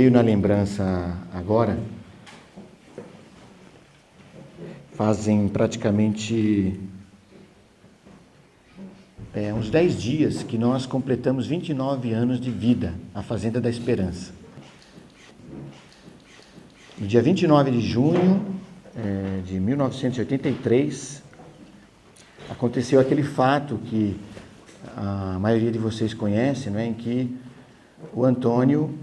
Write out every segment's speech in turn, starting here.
veio na lembrança agora, fazem praticamente uns 10 dias que nós completamos 29 anos de vida, a Fazenda da Esperança. No dia 29 de junho de 1983, aconteceu aquele fato que a maioria de vocês conhece, não é? Em que o Antônio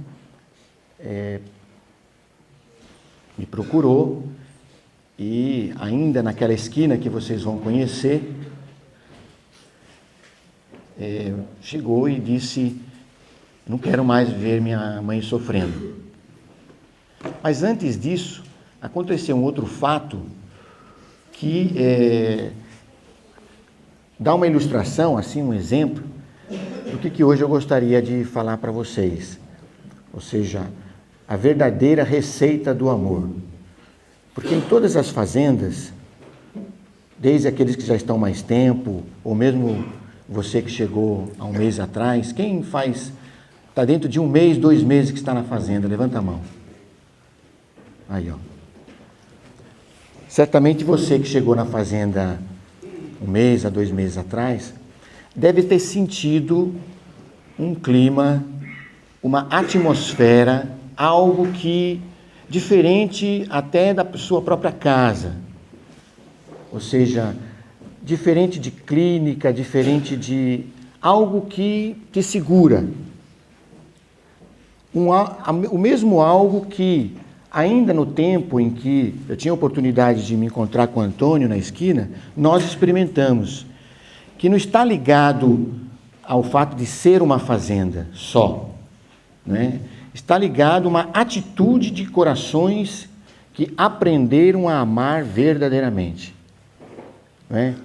me procurou e ainda naquela esquina que vocês vão conhecer, chegou e disse: não quero mais ver minha mãe sofrendo. Mas antes disso, aconteceu um outro fato que dá uma ilustração, assim, um exemplo, do que hoje eu gostaria de falar para vocês. Ou seja, a verdadeira receita do amor. Porque em todas as fazendas, desde aqueles que já estão mais tempo, ou mesmo você que chegou há um mês atrás, quem está dentro de 1 mês, 2 meses que está na fazenda? Levanta a mão. Aí, ó. Certamente você que chegou na fazenda 1 mês a 2 meses atrás, deve ter sentido um clima, uma atmosfera, algo que diferente até da sua própria casa. Ou seja, diferente de clínica, diferente de algo que te segura. O mesmo algo que, ainda no tempo em que eu tinha a oportunidade de me encontrar com o Antônio na esquina, nós experimentamos, que não está ligado ao fato de ser uma fazenda só, né? Está ligado a uma atitude de corações que aprenderam a amar verdadeiramente, né?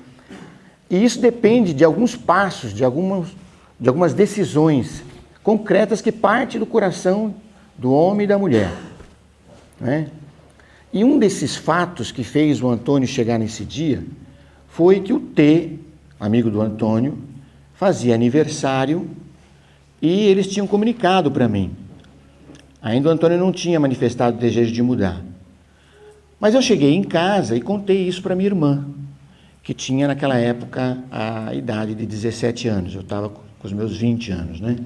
E isso depende de alguns passos, de algumas decisões concretas que partem do coração do homem e da mulher, né? E um desses fatos que fez o Antônio chegar nesse dia foi que o T, amigo do Antônio, fazia aniversário e eles tinham comunicado para mim. Ainda o Antônio não tinha manifestado o desejo de mudar. Mas eu cheguei em casa e contei isso para minha irmã, que tinha naquela época a idade de 17 anos. Eu estava com os meus 20 anos, né?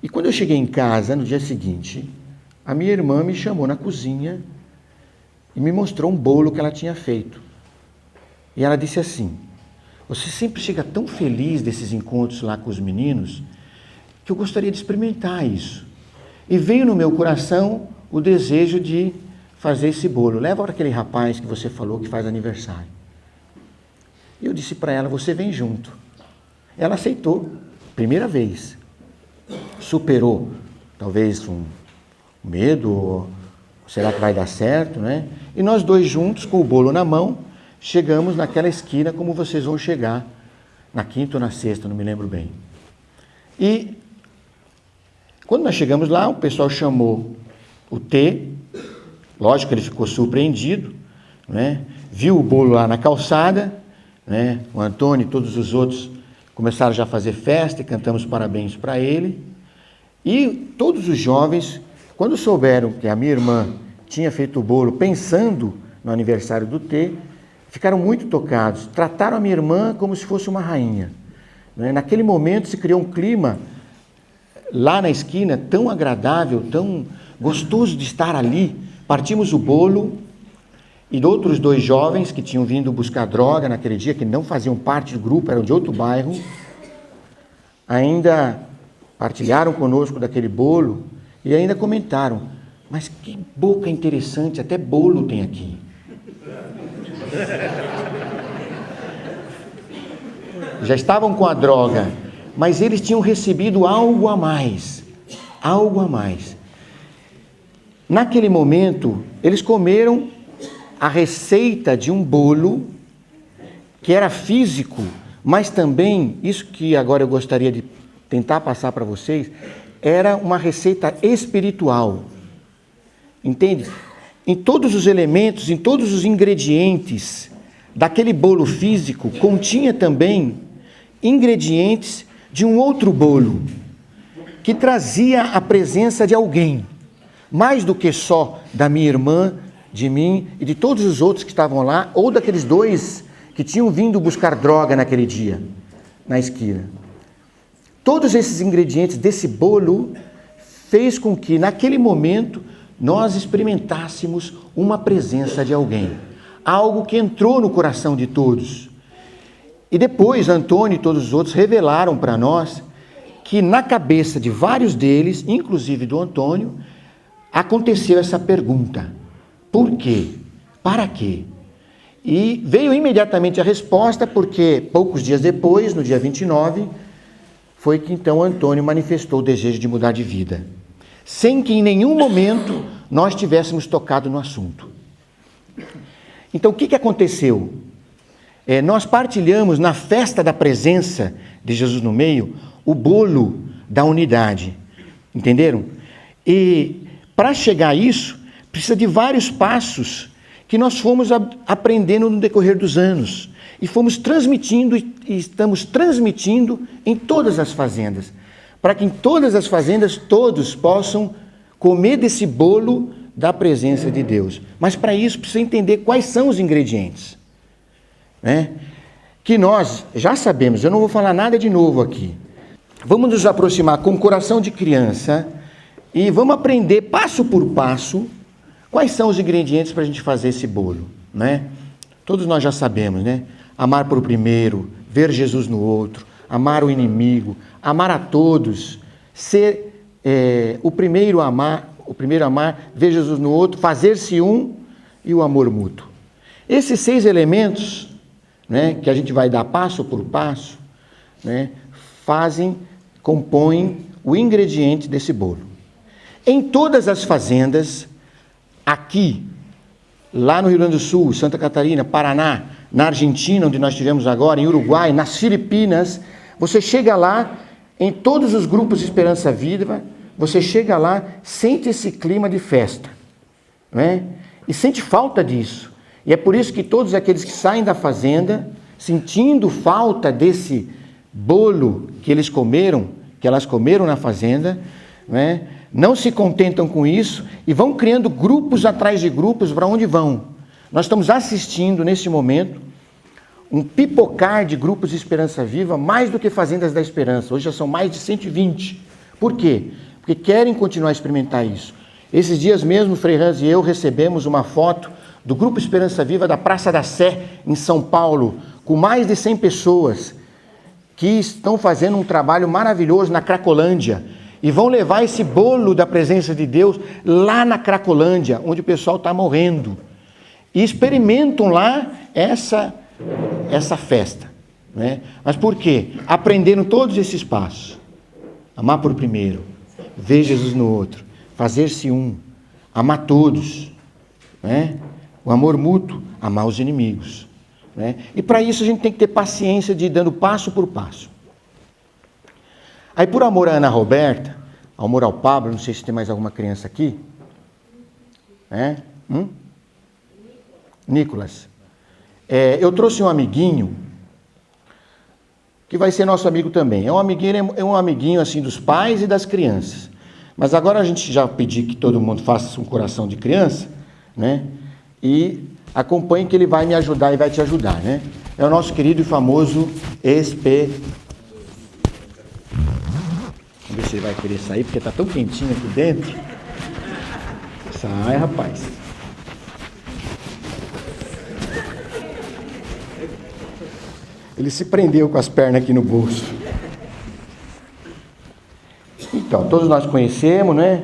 E quando eu cheguei em casa, no dia seguinte, a minha irmã me chamou na cozinha e me mostrou um bolo que ela tinha feito. E ela disse assim: você sempre chega tão feliz desses encontros lá com os meninos, que eu gostaria de experimentar isso. E veio no meu coração o desejo de fazer esse bolo. Leva para aquele rapaz que você falou que faz aniversário. E eu disse para ela: você vem junto. Ela aceitou, primeira vez. Superou, talvez um medo, ou será que vai dar certo, né? E nós dois juntos, com o bolo na mão, chegamos naquela esquina como vocês vão chegar, na quinta ou na sexta, não me lembro bem. E quando nós chegamos lá, o pessoal chamou o T, lógico que ele ficou surpreendido, né? Viu o bolo lá na calçada, né? O Antônio e todos os outros começaram já a fazer festa e cantamos parabéns para ele. E todos os jovens, quando souberam que a minha irmã tinha feito o bolo pensando no aniversário do T, ficaram muito tocados, trataram a minha irmã como se fosse uma rainha. Naquele momento se criou um clima lá na esquina tão agradável, tão gostoso de estar ali. Partimos o bolo e outros 2 jovens que tinham vindo buscar droga naquele dia, que não faziam parte do grupo, eram de outro bairro, ainda partilharam conosco daquele bolo e ainda comentaram: mas que boca interessante, até bolo tem aqui. Já estavam com a droga, mas eles tinham recebido algo a mais, algo a mais. Naquele momento, eles comeram a receita de um bolo que era físico, mas também, isso que agora eu gostaria de tentar passar para vocês, era uma receita espiritual. Entende? Em todos os elementos, em todos os ingredientes daquele bolo físico, continha também ingredientes de um outro bolo, que trazia a presença de alguém, mais do que só da minha irmã, de mim e de todos os outros que estavam lá, ou daqueles dois que tinham vindo buscar droga naquele dia, na esquina. Todos esses ingredientes desse bolo fez com que, naquele momento, nós experimentássemos uma presença de alguém, algo que entrou no coração de todos. E depois, Antônio e todos os outros revelaram para nós que na cabeça de vários deles, inclusive do Antônio, aconteceu essa pergunta: por quê? Para quê? E veio imediatamente a resposta, porque poucos dias depois, no dia 29, foi que então Antônio manifestou o desejo de mudar de vida, sem que em nenhum momento nós tivéssemos tocado no assunto. Então, o que aconteceu? Nós partilhamos na festa da presença de Jesus no meio o bolo da unidade, entenderam? E para chegar a isso, precisa de vários passos que nós fomos aprendendo no decorrer dos anos e fomos transmitindo e estamos transmitindo em todas as fazendas, para que em todas as fazendas todos possam comer desse bolo da presença de Deus. Mas para isso precisa entender quais são os ingredientes, né? Que nós já sabemos, eu não vou falar nada de novo aqui. Vamos nos aproximar com o coração de criança e vamos aprender passo por passo quais são os ingredientes para a gente fazer esse bolo, né? Todos nós já sabemos, né? Amar por primeiro, ver Jesus no outro, amar o inimigo, amar a todos, ser o primeiro a amar, ver Jesus no outro, fazer-se um e o amor mútuo. Esses 6 elementos, né, que a gente vai dar passo por passo, né, compõem o ingrediente desse bolo. Em todas as fazendas, aqui, lá no Rio Grande do Sul, Santa Catarina, Paraná, na Argentina, onde nós estivemos agora, em Uruguai, nas Filipinas, você chega lá, em todos os grupos Esperança Viva, você chega lá, sente esse clima de festa, né? E sente falta disso. E é por isso que todos aqueles que saem da fazenda, sentindo falta desse bolo que eles comeram, que elas comeram na fazenda, né, não se contentam com isso e vão criando grupos atrás de grupos para onde vão. Nós estamos assistindo nesse momento um pipocar de grupos de Esperança Viva, mais do que Fazendas da Esperança. Hoje já são mais de 120. Por quê? Porque querem continuar a experimentar isso. Esses dias mesmo, Frei Hans e eu recebemos uma foto do Grupo Esperança Viva da Praça da Sé, em São Paulo, com mais de 100 pessoas que estão fazendo um trabalho maravilhoso na Cracolândia e vão levar esse bolo da presença de Deus lá na Cracolândia, onde o pessoal está morrendo. E experimentam lá essa festa, né? Mas por quê? Aprenderam todos esses passos. Amar por primeiro, ver Jesus no outro, fazer-se um, amar todos, né? O amor mútuo, amar os inimigos, né? E para isso a gente tem que ter paciência de ir dando passo por passo. Aí, por amor à Ana Roberta, amor ao Pablo, não sei se tem mais alguma criança aqui, né? Nicolas. Eu trouxe um amiguinho que vai ser nosso amigo também. É um amiguinho assim dos pais e das crianças. Mas agora a gente já pediu que todo mundo faça um coração de criança, né? E acompanhe que ele vai me ajudar e vai te ajudar, né? É o nosso querido e famoso Vamos ver se ele vai querer sair, porque está tão quentinho aqui dentro. Sai, rapaz. Ele se prendeu com as pernas aqui no bolso. Então, todos nós conhecemos, né?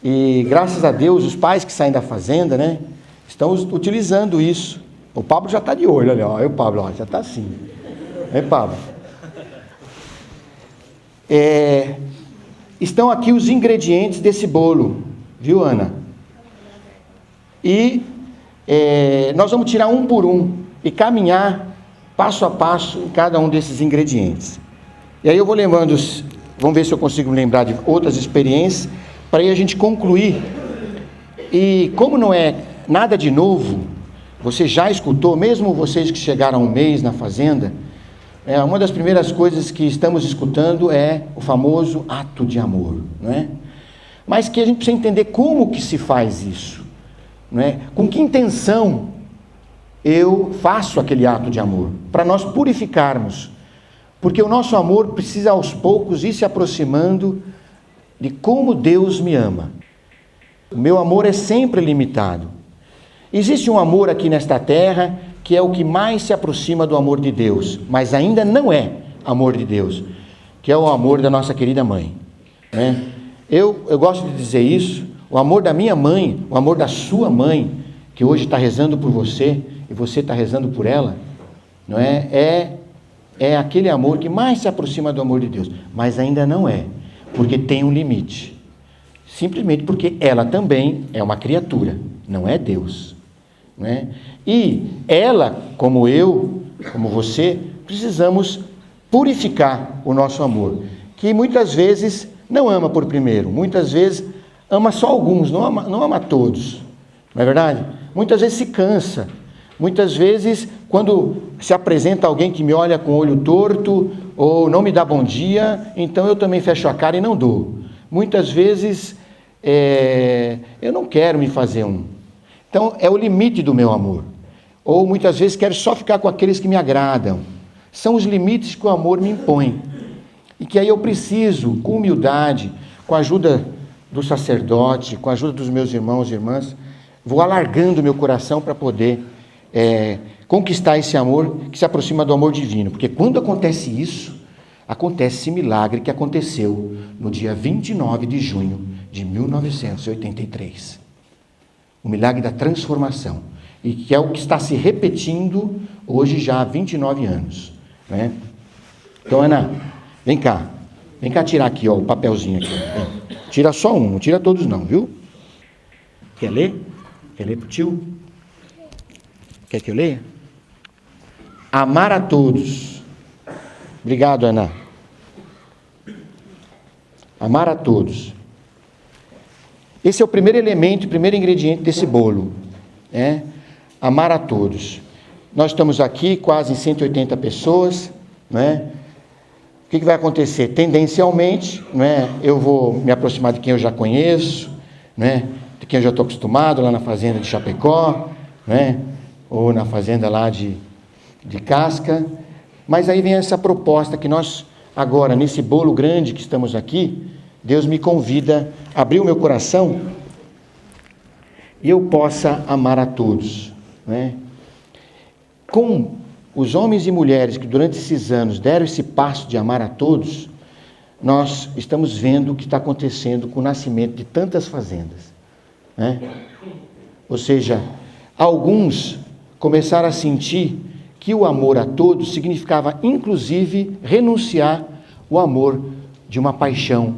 E graças a Deus, os pais que saem da fazenda, né, estão utilizando isso. O Pablo já está de olho, olha, ó. O Pablo, ó, já está assim. É, Pablo? Estão aqui os ingredientes desse bolo, viu, Ana? E nós vamos tirar um por um e caminhar passo a passo em cada um desses ingredientes. E aí eu vou lembrando, vamos ver se eu consigo me lembrar de outras experiências, para aí a gente concluir. E como não é nada de novo, você já escutou, mesmo vocês que chegaram há um mês na fazenda, Uma das primeiras coisas que estamos escutando é o famoso ato de amor, não é? Mas que a gente precisa entender como que se faz isso, não é? Com que intenção eu faço aquele ato de amor, para nós purificarmos, porque o nosso amor precisa aos poucos ir se aproximando de como Deus me ama. O meu amor é sempre limitado. Existe um amor aqui nesta terra que é o que mais se aproxima do amor de Deus, mas ainda não é amor de Deus, que é o amor da nossa querida mãe, né? Eu gosto de dizer isso, o amor da minha mãe, o amor da sua mãe, que hoje está rezando por você, e você está rezando por ela, não é? É aquele amor que mais se aproxima do amor de Deus, mas ainda não é, porque tem um limite, simplesmente porque ela também é uma criatura, não é Deus, não é? E ela, como eu, como você, precisamos purificar o nosso amor, que muitas vezes não ama por primeiro, muitas vezes ama só alguns, não ama todos, não é verdade? Muitas vezes se cansa, muitas vezes quando se apresenta alguém que me olha com o olho torto ou não me dá bom dia, então eu também fecho a cara e não dou. Muitas vezes eu não quero me fazer um. Então é o limite do meu amor. Ou muitas vezes quero só ficar com aqueles que me agradam. São os limites que o amor me impõe. E que aí eu preciso, com humildade, com a ajuda do sacerdote, com a ajuda dos meus irmãos e irmãs, vou alargando meu coração para poder conquistar esse amor que se aproxima do amor divino. Porque quando acontece isso, acontece esse milagre que aconteceu no dia 29 de junho de 1983. O milagre da transformação. E que é o que está se repetindo hoje já há 29 anos. Né? Então, Ana, vem cá tirar aqui o papelzinho aqui. Vem. Tira só um, não tira todos não, viu? Quer ler? Quer ler pro tio? Quer que eu leia? Amar a todos. Obrigado, Ana. Amar a todos. Esse é o primeiro elemento, o primeiro ingrediente desse bolo. Amar a todos. Nós estamos aqui quase 180 pessoas, né? O que vai acontecer? Tendencialmente, né, eu vou me aproximar de quem eu já conheço, né, de quem eu já estou acostumado, lá na fazenda de Chapecó, né, ou na fazenda lá de Casca. Mas aí vem essa proposta que nós, agora, nesse bolo grande que estamos aqui, Deus me convida a abrir o meu coração e eu possa amar a todos, né? Com os homens e mulheres que durante esses anos deram esse passo de amar a todos, nós estamos vendo o que está acontecendo com o nascimento de tantas fazendas, né? Ou seja, alguns começaram a sentir que o amor a todos significava, inclusive, renunciar o amor de uma paixão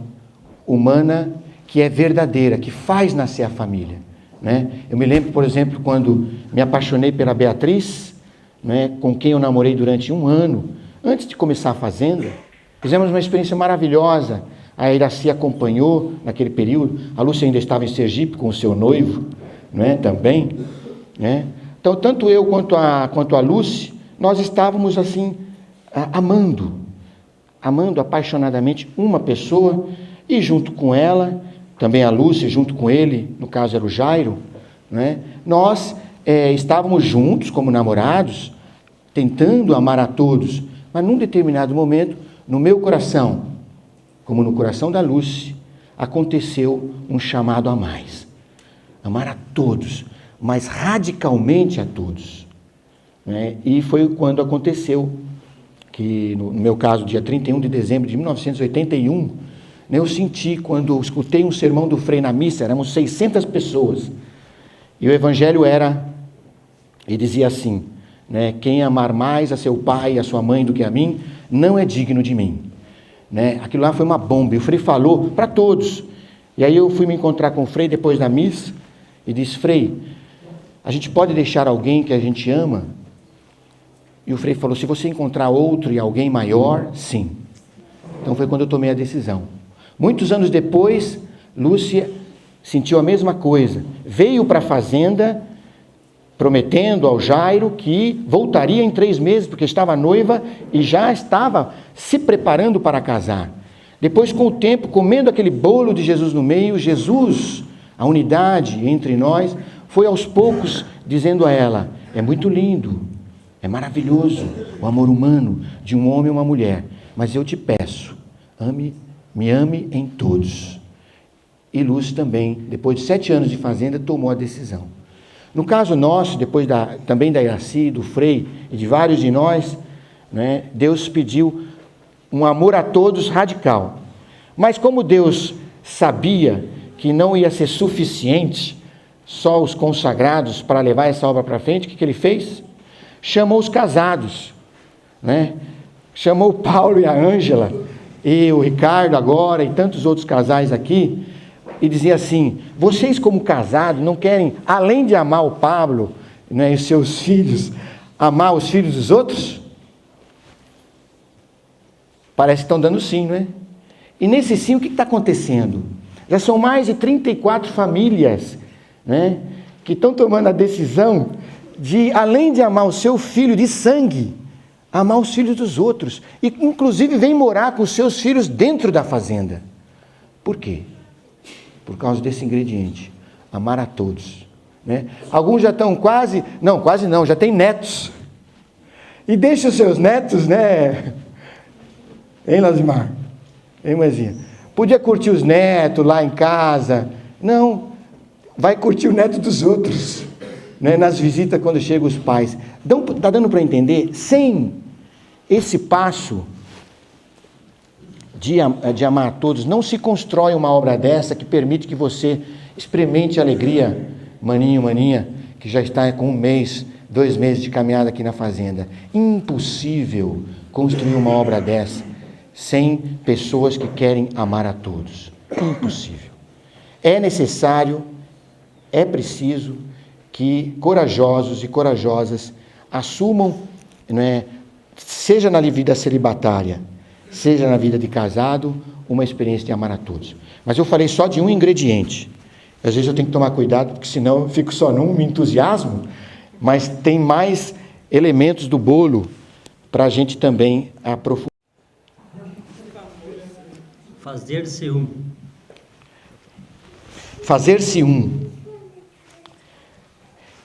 humana que é verdadeira, que faz nascer a família, né? Eu me lembro, por exemplo, quando me apaixonei pela Beatriz, né, com quem eu namorei durante 1 ano, antes de começar a fazenda. Fizemos uma experiência maravilhosa. A Iraci acompanhou naquele período, a Lúcia ainda estava em Sergipe com o seu noivo, né, também, né? Então, tanto eu quanto a Lúcia, nós estávamos assim, amando apaixonadamente uma pessoa, e junto com ela, também a Lúcia, junto com ele, no caso era o Jairo, né, nós estávamos juntos como namorados, tentando amar a todos, mas num determinado momento, no meu coração, como no coração da Lúcia, aconteceu um chamado a mais. Amar a todos, mas radicalmente a todos, né? E foi quando aconteceu, que no meu caso, dia 31 de dezembro de 1981, né, eu senti, quando eu escutei um sermão do Frei na missa, éramos 600 pessoas, e o evangelho e dizia assim, né, quem amar mais a seu pai e a sua mãe do que a mim, não é digno de mim, né? Aquilo lá foi uma bomba, e o Frei falou para todos, e aí eu fui me encontrar com o Frei depois da missa, e disse, Frei, a gente pode deixar alguém que a gente ama? E o Frei falou, se você encontrar outro e alguém maior, sim. Então foi quando eu tomei a decisão. Muitos anos depois, Lúcia sentiu a mesma coisa, veio para a fazenda, prometendo ao Jairo que voltaria em 3 meses, porque estava noiva e já estava se preparando para casar. Depois, com o tempo, comendo aquele bolo de Jesus no meio, Jesus, a unidade entre nós, foi aos poucos dizendo a ela: é muito lindo, é maravilhoso o amor humano de um homem e uma mulher, mas eu te peço, me ame em todos. E Lúcia também, depois de 7 anos de fazenda, tomou a decisão. No caso nosso, depois também da Iraci, do Frei e de vários de nós, né, Deus pediu um amor a todos radical. Mas como Deus sabia que não ia ser suficiente só os consagrados para levar essa obra para frente, o que ele fez? Chamou os casados, né? Chamou o Paulo e a Ângela, e o Ricardo agora, e tantos outros casais aqui, e dizia assim: vocês como casados não querem, além de amar o Pablo, né, e os seus filhos, amar os filhos dos outros? Parece que estão dando sim, não é? E nesse sim, o que está acontecendo? Já são mais de 34 famílias, né, que estão tomando a decisão de, além de amar o seu filho de sangue, amar os filhos dos outros. E inclusive vem morar com os seus filhos dentro da fazenda. Por quê? Por causa desse ingrediente, amar a todos, né? Alguns já estão quase não, já tem netos. E deixa os seus netos, né? Hein, Lasimar? Hein, Moezinha? Podia curtir os netos lá em casa. Não, vai curtir o neto dos outros, né? Nas visitas quando chegam os pais. Está dando para entender? Sem esse passo de amar a todos, não se constrói uma obra dessa que permite que você experimente a alegria, maninho, maninha, que já está com 1 mês, 2 meses de caminhada aqui na fazenda. Impossível construir uma obra dessa sem pessoas que querem amar a todos. Impossível. É necessário, é preciso que corajosos e corajosas assumam, não é, seja na vida celibatária, seja na vida de casado, uma experiência de amar a todos. Mas eu falei só de um ingrediente. Às vezes eu tenho que tomar cuidado, porque senão eu fico só num, me entusiasmo, mas tem mais elementos do bolo para a gente também aprofundar. Fazer-se um. Fazer-se um.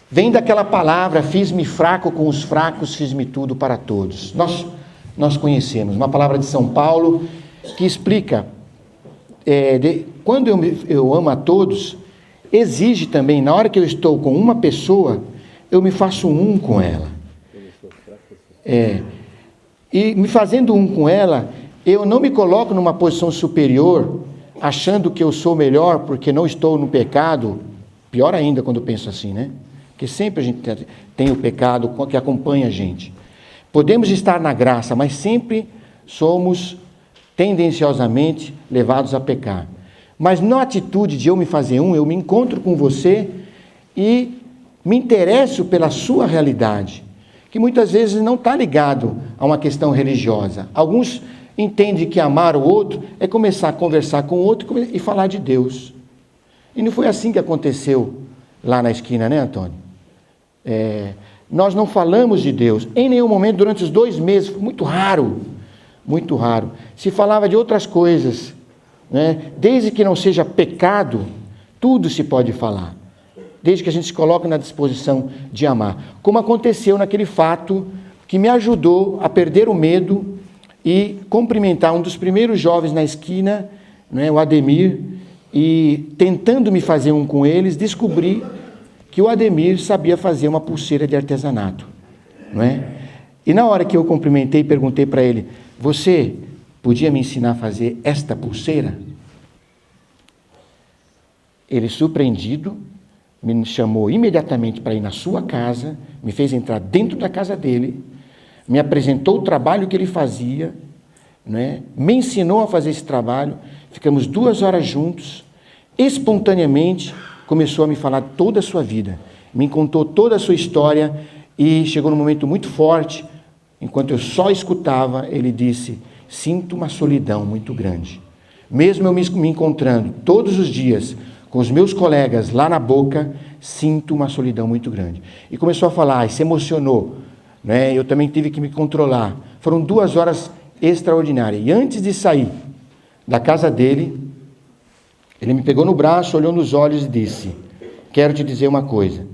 Vem daquela palavra: fiz-me fraco com os fracos, fiz-me tudo para todos. Nós conhecemos uma palavra de São Paulo que explica, quando eu amo a todos, exige também, na hora que eu estou com uma pessoa, eu me faço um com ela. E me fazendo um com ela, eu não me coloco numa posição superior, achando que eu sou melhor porque não estou no pecado. Pior ainda quando eu penso assim, né? Porque sempre a gente tem o pecado que acompanha a gente. Podemos estar na graça, mas sempre somos tendenciosamente levados a pecar. Mas na atitude de eu me fazer um, eu me encontro com você e me interesso pela sua realidade, que muitas vezes não está ligado a uma questão religiosa. Alguns entendem que amar o outro é começar a conversar com o outro e falar de Deus. E não foi assim que aconteceu lá na esquina, né, Antônio? Nós não falamos de Deus em nenhum momento durante os 2 meses, foi muito raro, muito raro. Se falava de outras coisas, né? Desde que não seja pecado, tudo se pode falar, desde que a gente se coloque na disposição de amar, como aconteceu naquele fato que me ajudou a perder o medo e cumprimentar um dos primeiros jovens na esquina, né, o Ademir, e tentando me fazer um com eles, descobri que o Ademir sabia fazer uma pulseira de artesanato, não é? E na hora que eu cumprimentei, perguntei para ele: você podia me ensinar a fazer esta pulseira? Ele, surpreendido, me chamou imediatamente para ir na sua casa, me fez entrar dentro da casa dele, me apresentou o trabalho que ele fazia, né? Me ensinou a fazer esse trabalho, ficamos 2 horas juntos, espontaneamente começou a me falar toda a sua vida, me contou toda a sua história e chegou num momento muito forte, enquanto eu só escutava, ele disse: sinto uma solidão muito grande. Mesmo eu me encontrando todos os dias com os meus colegas lá na boca, sinto uma solidão muito grande. E começou a falar, e se emocionou, né? Eu também tive que me controlar. Foram 2 horas extraordinárias. E antes de sair da casa dele, ele me pegou no braço, olhou nos olhos e disse: quero te dizer uma coisa.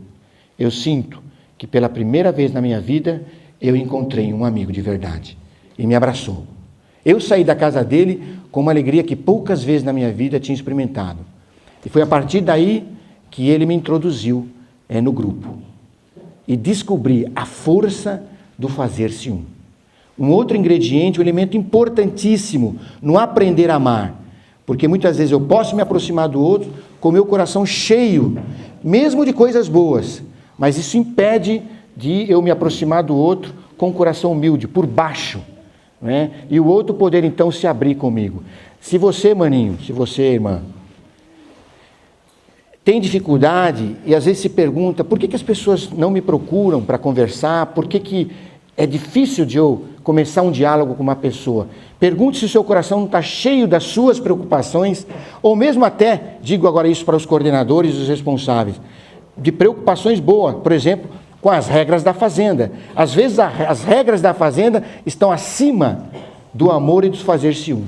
Eu sinto que pela primeira vez na minha vida, eu encontrei um amigo de verdade. E me abraçou. Eu saí da casa dele com uma alegria que poucas vezes na minha vida tinha experimentado. E foi a partir daí que ele me introduziu no grupo. E descobri a força do fazer-se um. Um outro ingrediente, um elemento importantíssimo no aprender a amar. Porque muitas vezes eu posso me aproximar do outro com o meu coração cheio, mesmo de coisas boas. Mas isso impede de eu me aproximar do outro com o coração humilde, por baixo. Né? E o outro poder então se abrir comigo. Se você, maninho, se você, irmã, tem dificuldade e às vezes se pergunta por que as pessoas não me procuram para conversar, por que é difícil de eu começar um diálogo com uma pessoa. Pergunte se o seu coração não está cheio das suas preocupações, ou mesmo até, digo agora isso para os coordenadores e os responsáveis, de preocupações boas, por exemplo, com as regras da fazenda. Às vezes as regras da fazenda estão acima do amor e do fazer-se um.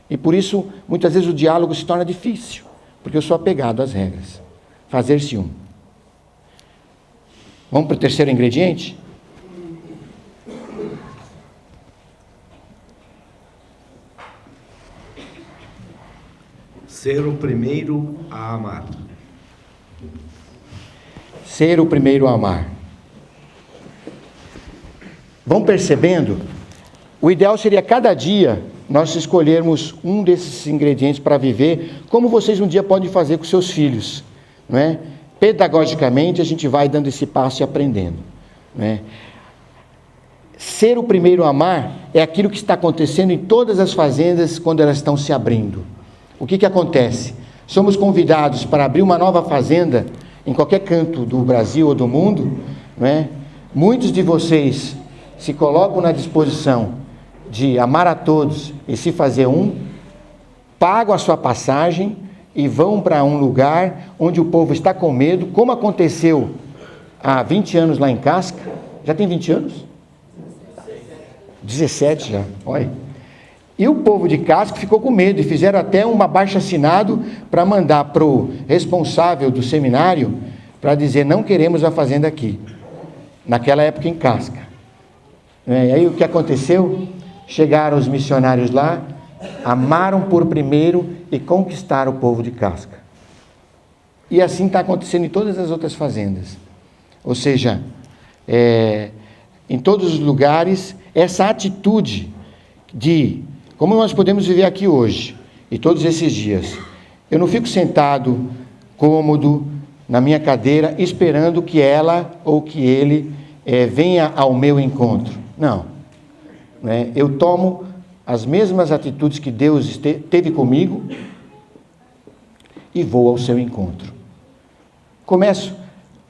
E por isso, muitas vezes o diálogo se torna difícil. Porque eu sou apegado às regras. Fazer-se um. Vamos para o terceiro ingrediente? Ser o primeiro a amar. Ser o primeiro a amar. Vão percebendo? O ideal seria cada dia nós escolhermos um desses ingredientes para viver, como vocês um dia podem fazer com seus filhos, não é? Pedagogicamente a gente vai dando esse passo e aprendendo, não é? Ser o primeiro a amar é aquilo que está acontecendo em todas as fazendas quando elas estão se abrindo. O que acontece? Somos convidados para abrir uma nova fazenda em qualquer canto do Brasil ou do mundo, não é? Muitos de vocês se colocam na disposição de amar a todos e se fazer um, pagam a sua passagem e vão para um lugar onde o povo está com medo, como aconteceu há 20 anos lá em Casca. Já tem 20 anos? 17 já, olha. E o povo de Casca ficou com medo e fizeram até um abaixo-assinado para mandar para o responsável do seminário para dizer: não queremos a fazenda aqui. Naquela época em Casca. E aí o que aconteceu? Chegaram os missionários lá, amaram por primeiro e conquistaram o povo de Casca. E assim está acontecendo em todas as outras fazendas. Ou seja, em todos os lugares, essa atitude de, como nós podemos viver aqui hoje, e todos esses dias, eu não fico sentado, cômodo, na minha cadeira, esperando que ela ou que ele venha ao meu encontro. Não. Eu tomo as mesmas atitudes que Deus teve comigo e vou ao seu encontro. Começo,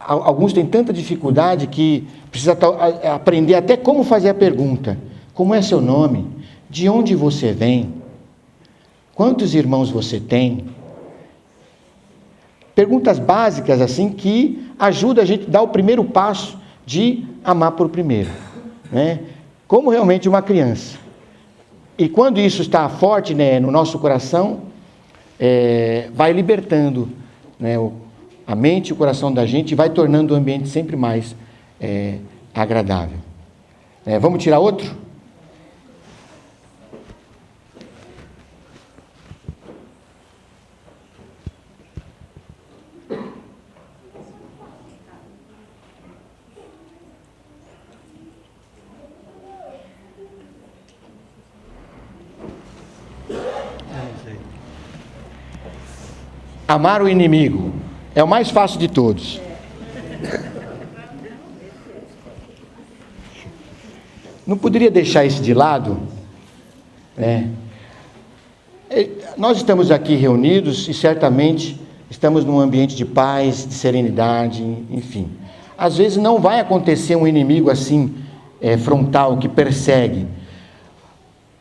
alguns têm tanta dificuldade que precisa aprender até como fazer a pergunta. Como é seu nome? De onde você vem? Quantos irmãos você tem? Perguntas básicas assim que ajudam a gente a dar o primeiro passo de amar por primeiro, né? Como realmente uma criança. E quando isso está forte, né, no nosso coração, vai libertando, né, a mente e o coração da gente, vai tornando o ambiente sempre mais agradável. Vamos tirar outro? Amar o inimigo é o mais fácil de todos. Não poderia deixar isso de lado, né? Nós estamos aqui reunidos e certamente estamos num ambiente de paz, de serenidade, enfim. Às vezes não vai acontecer um inimigo assim, frontal, que persegue.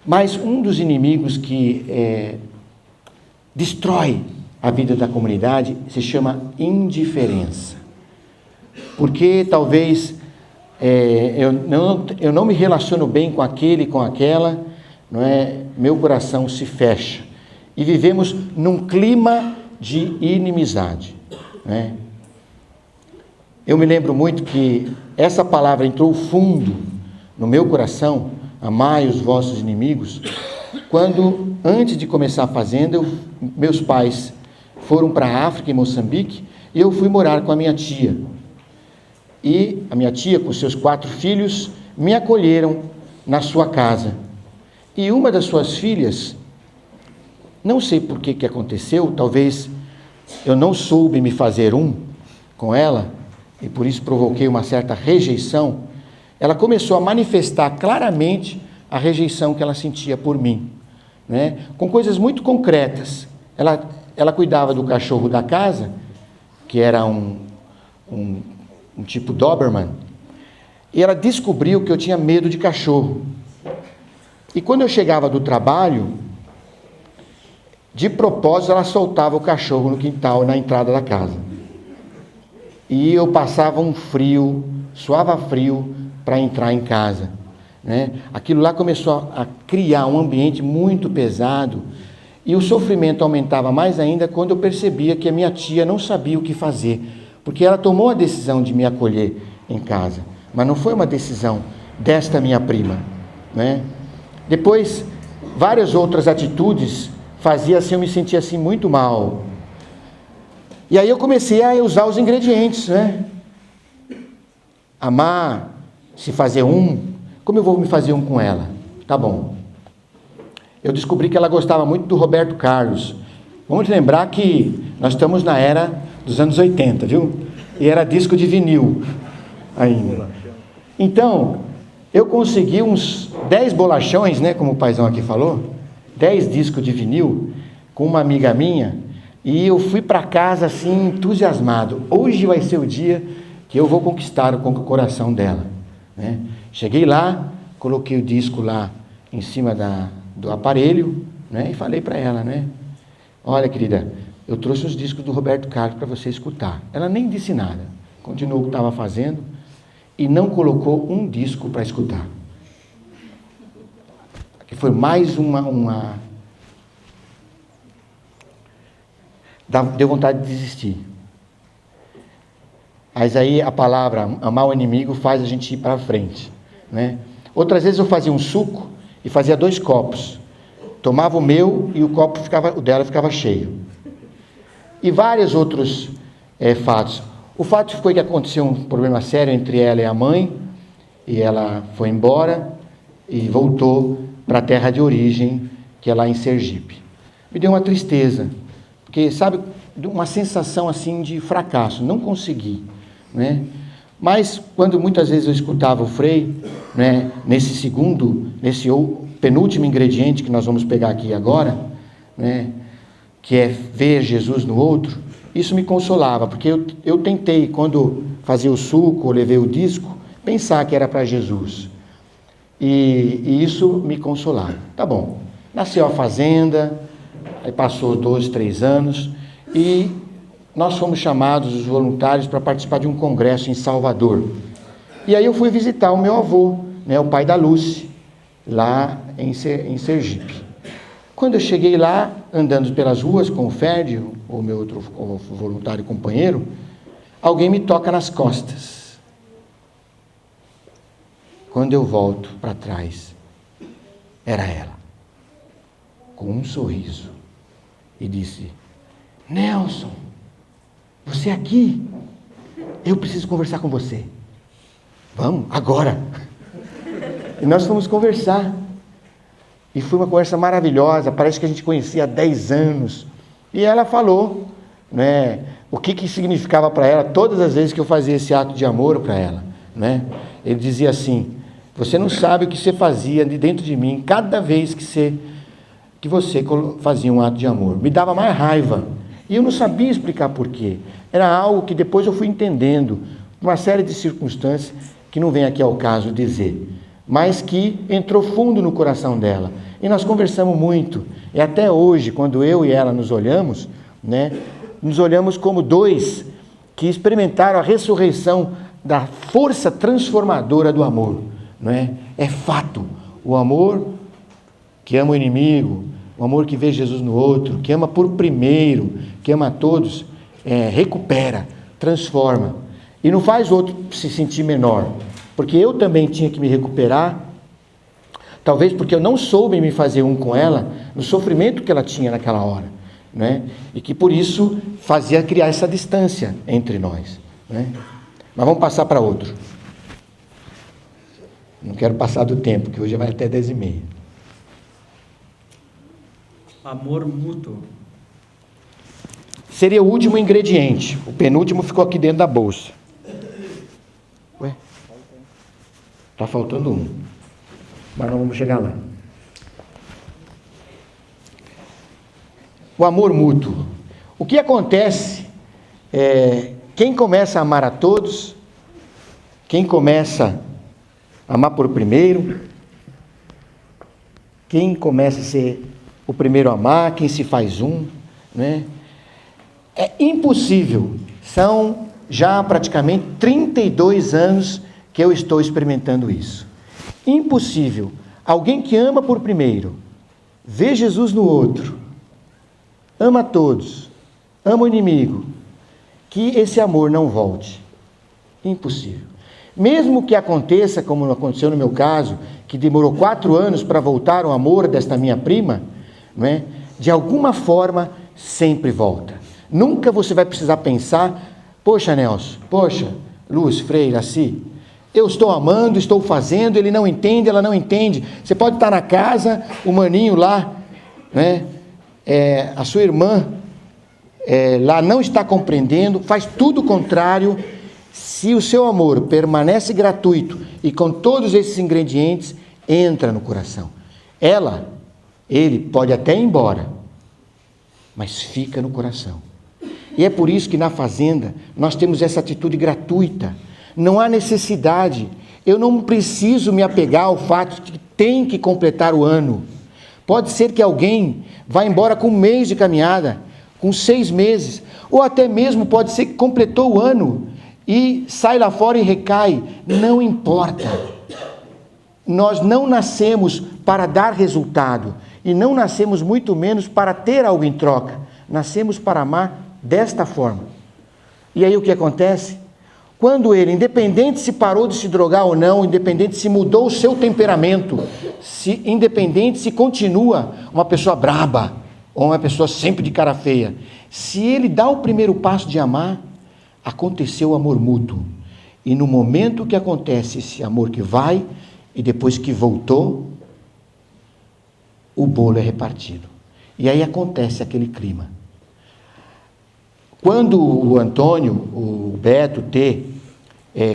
Mas um dos inimigos que destrói a vida da comunidade se chama indiferença. Porque talvez eu não me relaciono bem com aquele, com aquela, não é? Meu coração se fecha. E vivemos num clima de inimizade, né? Eu me lembro muito que essa palavra entrou fundo no meu coração, amai os vossos inimigos, quando, antes de começar a fazenda, meus pais foram para a África, em Moçambique, e eu fui morar com a minha tia. E a minha tia, com seus 4 filhos, me acolheram na sua casa. E uma das suas filhas, não sei por que aconteceu, talvez eu não soube me fazer com ela, e por isso provoquei uma certa rejeição. Ela começou a manifestar claramente a rejeição que ela sentia por mim, né? Com coisas muito concretas. Ela cuidava do cachorro da casa, que era um tipo Doberman, e ela descobriu que eu tinha medo de cachorro. E quando eu chegava do trabalho, de propósito ela soltava o cachorro no quintal, na entrada da casa. E eu passava um frio, suava frio para entrar em casa, né? Aquilo lá começou a criar um ambiente muito pesado, e o sofrimento aumentava mais ainda quando eu percebia que a minha tia não sabia o que fazer, porque ela tomou a decisão de me acolher em casa, mas não foi uma decisão desta minha prima, né? Depois, várias outras atitudes faziam assim, eu me sentia assim muito mal. E aí eu comecei a usar os ingredientes, né? Amar, se fazer como eu vou me fazer com ela? Tá bom. Eu descobri que ela gostava muito do Roberto Carlos. Vamos lembrar que nós estamos na era dos anos 80, viu? E era disco de vinil ainda. Então, eu consegui uns 10 bolachões, né? Como o paizão aqui falou, 10 discos de vinil com uma amiga minha. E eu fui para casa assim, entusiasmado. Hoje vai ser o dia que eu vou conquistar o coração dela, né? Cheguei lá, coloquei o disco lá em cima do aparelho, né? E falei para ela, né? Olha, querida, eu trouxe os discos do Roberto Carlos para você escutar. Ela nem disse nada, continuou o que estava fazendo e não colocou um disco para escutar. Que foi mais deu vontade de desistir. Mas aí a palavra amar o inimigo faz a gente ir para frente, né? Outras vezes eu fazia um suco e fazia 2 copos. Tomava o meu e o dela ficava cheio. E vários outros fatos. O fato foi que aconteceu um problema sério entre ela e a mãe, e ela foi embora e voltou para a terra de origem, que é lá em Sergipe. Me deu uma tristeza, porque, sabe, uma sensação assim de fracasso, não consegui, né? Mas quando muitas vezes eu escutava o Frei, né, nesse penúltimo ingrediente que nós vamos pegar aqui agora, né, que é ver Jesus no outro, isso me consolava, porque eu tentei, quando fazia o suco ou levei o disco, pensar que era para Jesus. E isso me consolava. Tá bom, nasceu a fazenda, aí passou 2, 3 anos, e nós fomos chamados, os voluntários, para participar de um congresso em Salvador. E aí eu fui visitar o meu avô, né, o pai da Lúcia, lá em Sergipe. Quando eu cheguei lá, andando pelas ruas com o Ferdi, o meu outro voluntário companheiro, alguém me toca nas costas. Quando eu volto para trás, era ela, com um sorriso, e disse: Nelson, você aqui? Eu preciso conversar com você. Vamos, agora. E nós fomos conversar. E foi uma conversa maravilhosa, parece que a gente conhecia há 10 anos. E ela falou, né, o que significava para ela todas as vezes que eu fazia esse ato de amor para ela, né? Ele dizia assim: você não sabe o que você fazia de dentro de mim cada vez que você fazia um ato de amor. Me dava mais raiva. E eu não sabia explicar por quê. Era algo que depois eu fui entendendo, uma série de circunstâncias que não vem aqui ao caso dizer, mas que entrou fundo no coração dela. E nós conversamos muito. E até hoje, quando eu e ela nos olhamos, né? Nos olhamos como dois que experimentaram a ressurreição da força transformadora do amor, não é? É fato. O amor que ama o inimigo, o amor que vê Jesus no outro, que ama por primeiro, que ama a todos, recupera, transforma. E não faz o outro se sentir menor. Porque eu também tinha que me recuperar, talvez porque eu não soube me fazer um com ela, no sofrimento que ela tinha naquela hora, né? E que por isso fazia criar essa distância entre nós, né? Mas vamos passar para outro. Não quero passar do tempo, que hoje vai até 10h30. Amor mútuo. Seria o último ingrediente. O penúltimo ficou aqui dentro da bolsa. Ué? Está faltando um. Mas não vamos chegar lá. O amor mútuo. O que acontece quem começa a amar a todos, quem começa a amar por primeiro, quem começa a ser o primeiro a amar, quem se faz um, né? É impossível. São já praticamente 32 anos que eu estou experimentando isso. Impossível. Alguém que ama por primeiro, vê Jesus no outro, ama a todos, ama o inimigo, que esse amor não volte. Impossível. Mesmo que aconteça, como aconteceu no meu caso, que demorou 4 anos para voltar o amor desta minha prima, não é? De alguma forma sempre volta. Nunca você vai precisar pensar, poxa Nelson, poxa Luz, Freire, assim, eu estou amando, estou fazendo, ele não entende, ela não entende. Você pode estar na casa, o maninho lá, né? A sua irmã lá não está compreendendo, faz tudo o contrário. Se o seu amor permanece gratuito e com todos esses ingredientes, entra no coração. Ele pode até ir embora, mas fica no coração. E é por isso que na fazenda nós temos essa atitude gratuita. Não há necessidade. Eu não preciso me apegar ao fato de que tem que completar o ano. Pode ser que alguém vá embora com 1 mês de caminhada, com 6 meses, ou até mesmo pode ser que completou o ano e sai lá fora e recai. Não importa. Nós não nascemos para dar resultado e não nascemos muito menos para ter algo em troca. Nascemos para amar desta forma. E aí o que acontece? Quando ele, independente se parou de se drogar ou não, independente se mudou o seu temperamento, independente se continua uma pessoa braba ou uma pessoa sempre de cara feia, se ele dá o primeiro passo de amar, aconteceu o amor mútuo. E no momento que acontece esse amor que vai e depois que voltou, o bolo é repartido. E aí acontece aquele clima. Quando o Antônio, o Beto,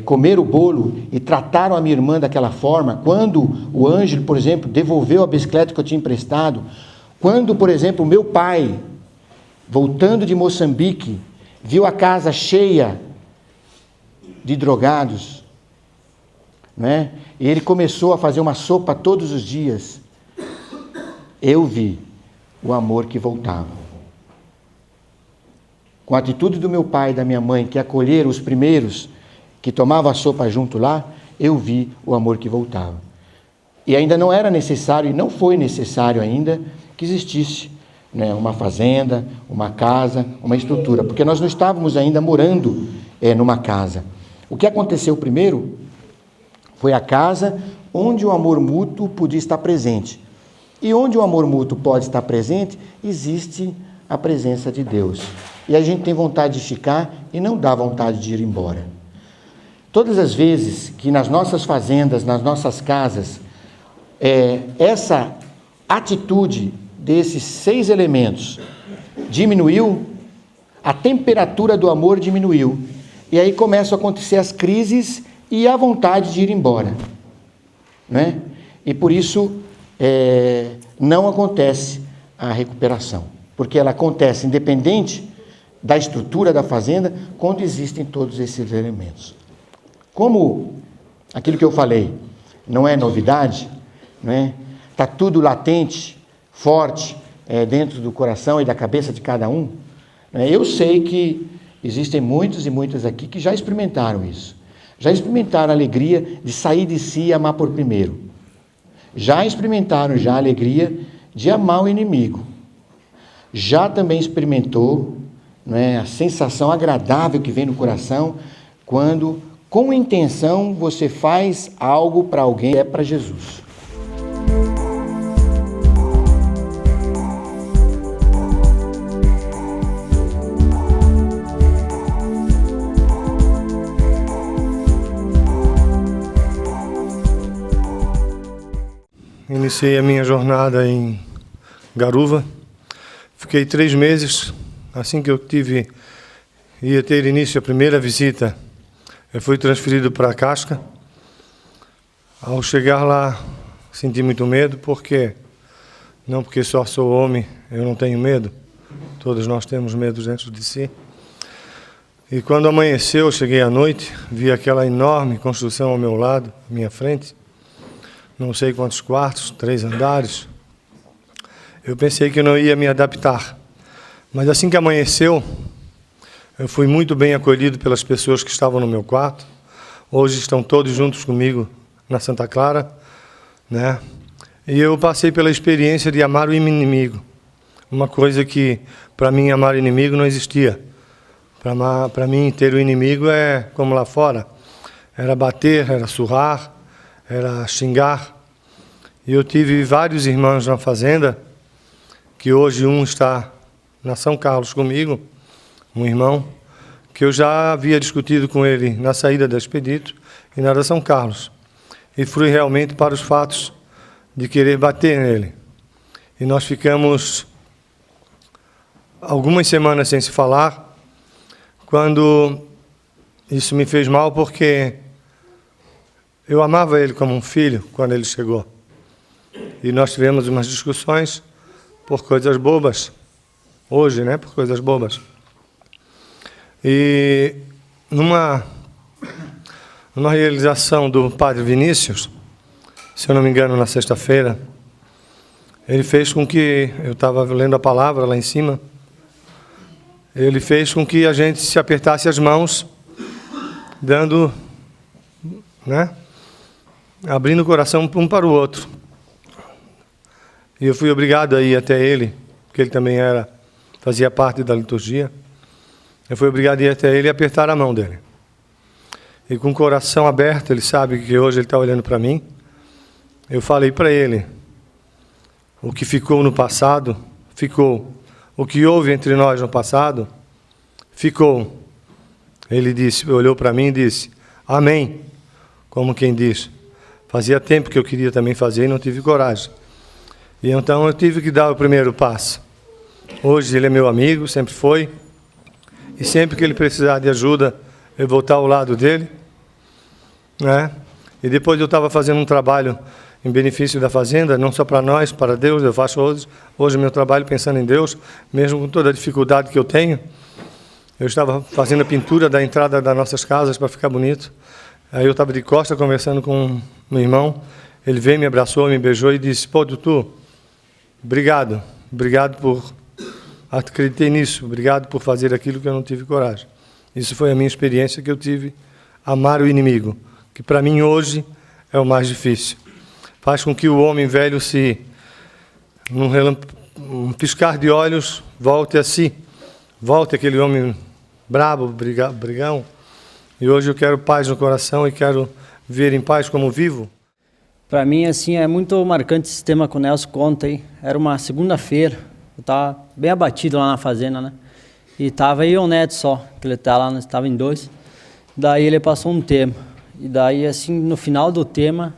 comeram o bolo e trataram a minha irmã daquela forma, quando o Ângelo, por exemplo, devolveu a bicicleta que eu tinha emprestado, quando, por exemplo, o meu pai, voltando de Moçambique, viu a casa cheia de drogados, né? E ele começou a fazer uma sopa todos os dias, eu vi o amor que voltava. Com a atitude do meu pai e da minha mãe, que acolheram os primeiros, que tomavam a sopa junto lá, eu vi o amor que voltava. E ainda não era necessário, e não foi necessário ainda, que existisse, né, uma fazenda, uma casa, uma estrutura, porque nós não estávamos ainda morando numa casa. O que aconteceu primeiro foi a casa onde o amor mútuo podia estar presente. E onde o amor mútuo pode estar presente, existe a presença de Deus. E a gente tem vontade de ficar e não dá vontade de ir embora. Todas as vezes que nas nossas fazendas, nas nossas casas, essa atitude desses 6 elementos diminuiu, a temperatura do amor diminuiu. E aí começam a acontecer as crises e a vontade de ir embora, né? E por isso não acontece a recuperação, porque ela acontece independente da estrutura da fazenda, quando existem todos esses elementos. Como aquilo que eu falei não é novidade, né? Está tudo latente, forte, dentro do coração e da cabeça de cada um, Eu sei que existem muitos e muitas aqui que já experimentaram isso. Já experimentaram a alegria de sair de si e amar por primeiro. Já experimentaram a alegria de amar o inimigo. Já também experimentou, a sensação agradável que vem no coração quando, com intenção, você faz algo para alguém que é para Jesus. Iniciei a minha jornada em Garuva. Fiquei 3 meses. Assim que eu ia ter início a primeira visita, eu fui transferido para Casca. Ao chegar lá, senti muito medo, porque só sou homem, eu não tenho medo. Todos nós temos medo dentro de si. E quando amanheceu, eu cheguei à noite, vi aquela enorme construção ao meu lado, à minha frente. Não sei quantos quartos, 3 andares. Eu pensei que eu não ia me adaptar. Mas assim que amanheceu, eu fui muito bem acolhido pelas pessoas que estavam no meu quarto. Hoje estão todos juntos comigo na Santa Clara, E eu passei pela experiência de amar o inimigo. Uma coisa que, para mim, amar o inimigo não existia. Para mim, ter o inimigo é como lá fora. Era bater, era surrar, era xingar. E eu tive vários irmãos na fazenda, que hoje um está na São Carlos comigo, um irmão, que eu já havia discutido com ele na saída da Expedito e na da São Carlos. E fui realmente para os fatos de querer bater nele. E nós ficamos algumas semanas sem se falar, quando isso me fez mal, porque eu amava ele como um filho quando ele chegou. E nós tivemos umas discussões por coisas bobas. Hoje, por coisas bobas. E numa realização do Padre Vinícius, se eu não me engano, na sexta-feira, ele fez com que, eu estava lendo a palavra lá em cima, ele fez com que a gente se apertasse as mãos, dando, abrindo o coração um para o outro. E eu fui obrigado a ir até ele, porque ele também fazia parte da liturgia. Eu fui obrigado a ir até ele e apertar a mão dele. E com o coração aberto, ele sabe que hoje ele está olhando para mim. Eu falei para ele, o que ficou no passado, ficou. O que houve entre nós no passado, ficou. Ele olhou para mim e disse, amém, como quem diz. Fazia tempo que eu queria também fazer e não tive coragem. E então eu tive que dar o primeiro passo. Hoje ele é meu amigo, sempre foi. E sempre que ele precisar de ajuda, eu vou estar ao lado dele. E depois eu estava fazendo um trabalho em benefício da fazenda, não só para nós, para Deus. Eu faço hoje meu trabalho pensando em Deus, mesmo com toda a dificuldade que eu tenho. Eu estava fazendo a pintura da entrada das nossas casas para ficar bonito. Aí eu estava de costas conversando com meu irmão. Ele veio, me abraçou, me beijou e disse, Dudu, obrigado por... acreditei nisso, obrigado por fazer aquilo que eu não tive coragem. Isso foi a minha experiência que eu tive, amar o inimigo, que para mim hoje é o mais difícil. Faz com que o homem velho num piscar de olhos, volte a si, volte aquele homem brabo, brigão. E hoje eu quero paz no coração e quero viver em paz como vivo. Para mim, assim, é muito marcante esse tema que o Nelson conta aí. Era uma segunda-feira, eu estava bem abatido lá na fazenda, E estava aí o Neto só, que ele tá lá, nós estava em 2. Daí ele passou um tema. E daí, assim, no final do tema,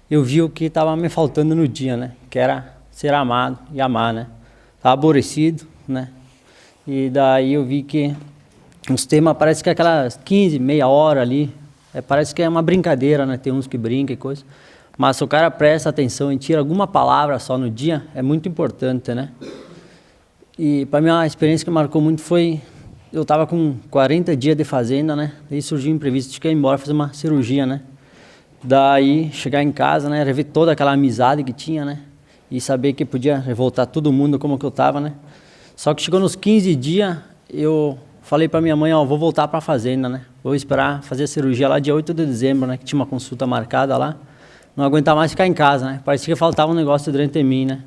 eu vi o que estava me faltando no dia, Que era ser amado e amar, Estava aborrecido, E daí eu vi que os temas, parece que aquelas 15, meia hora ali, parece que é uma brincadeira, Tem uns que brincam e coisa. Mas se o cara presta atenção e tira alguma palavra só no dia, é muito importante, E para mim, uma experiência que marcou muito foi... Eu estava com 40 dias de fazenda, Daí surgiu um imprevisto de que eu ia embora fazer uma cirurgia, Daí, chegar em casa, rever toda aquela amizade que tinha, E saber que podia voltar todo mundo como que eu estava, Só que chegou nos 15 dias, eu falei para minha mãe, ó, vou voltar para a fazenda, né? Vou esperar fazer a cirurgia lá dia 8 de dezembro, né? Que tinha uma consulta marcada lá. Não aguentar mais ficar em casa, né? Parecia que faltava um negócio dentro de mim, né?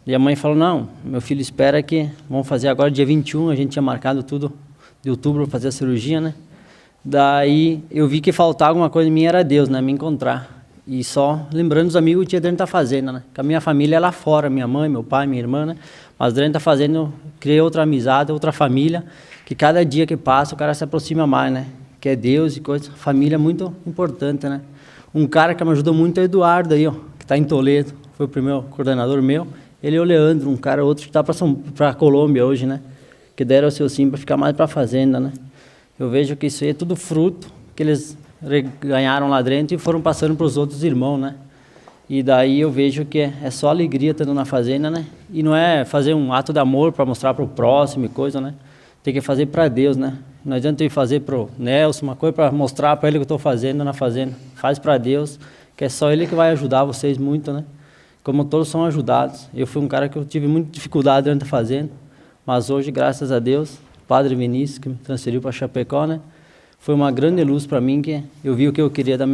E a mãe falou, não, meu filho espera que vamos fazer agora dia 21, a gente tinha marcado tudo de outubro para fazer a cirurgia, né? Daí eu vi que faltava alguma coisa em mim, era Deus, né? Me encontrar. E só lembrando os amigos que tinha dentro da fazenda, né? Que a minha família é lá fora, minha mãe, meu pai, minha irmã, né? Mas dentro da fazenda eu criei outra amizade, outra família, que cada dia que passa o cara se aproxima mais, né? Que é Deus e coisa. Família é muito importante, né? Um cara que me ajudou muito é o Eduardo aí, ó, que está em Toledo. Foi o primeiro coordenador meu. Ele é o Leandro, um cara outro que está para Colômbia hoje, né? Que deram o seu sim para ficar mais para a fazenda, né? Eu vejo que isso aí é tudo fruto que eles ganharam lá dentro e foram passando para os outros irmãos, né? E daí eu vejo que é só alegria estando na fazenda, né? E não é fazer um ato de amor para mostrar para o próximo e coisa, né? Tem que fazer para Deus, né? Não adianta eu fazer para o Nelson uma coisa para mostrar para ele que eu estou fazendo na fazenda. Faz para Deus, que é só Ele que vai ajudar vocês muito, né? Como todos são ajudados. Eu fui um cara que eu tive muita dificuldade dentro da fazenda, mas hoje, graças a Deus, o Padre Vinícius, que me transferiu para Chapecó, né? Foi uma grande luz para mim, que eu vi o que eu queria da minha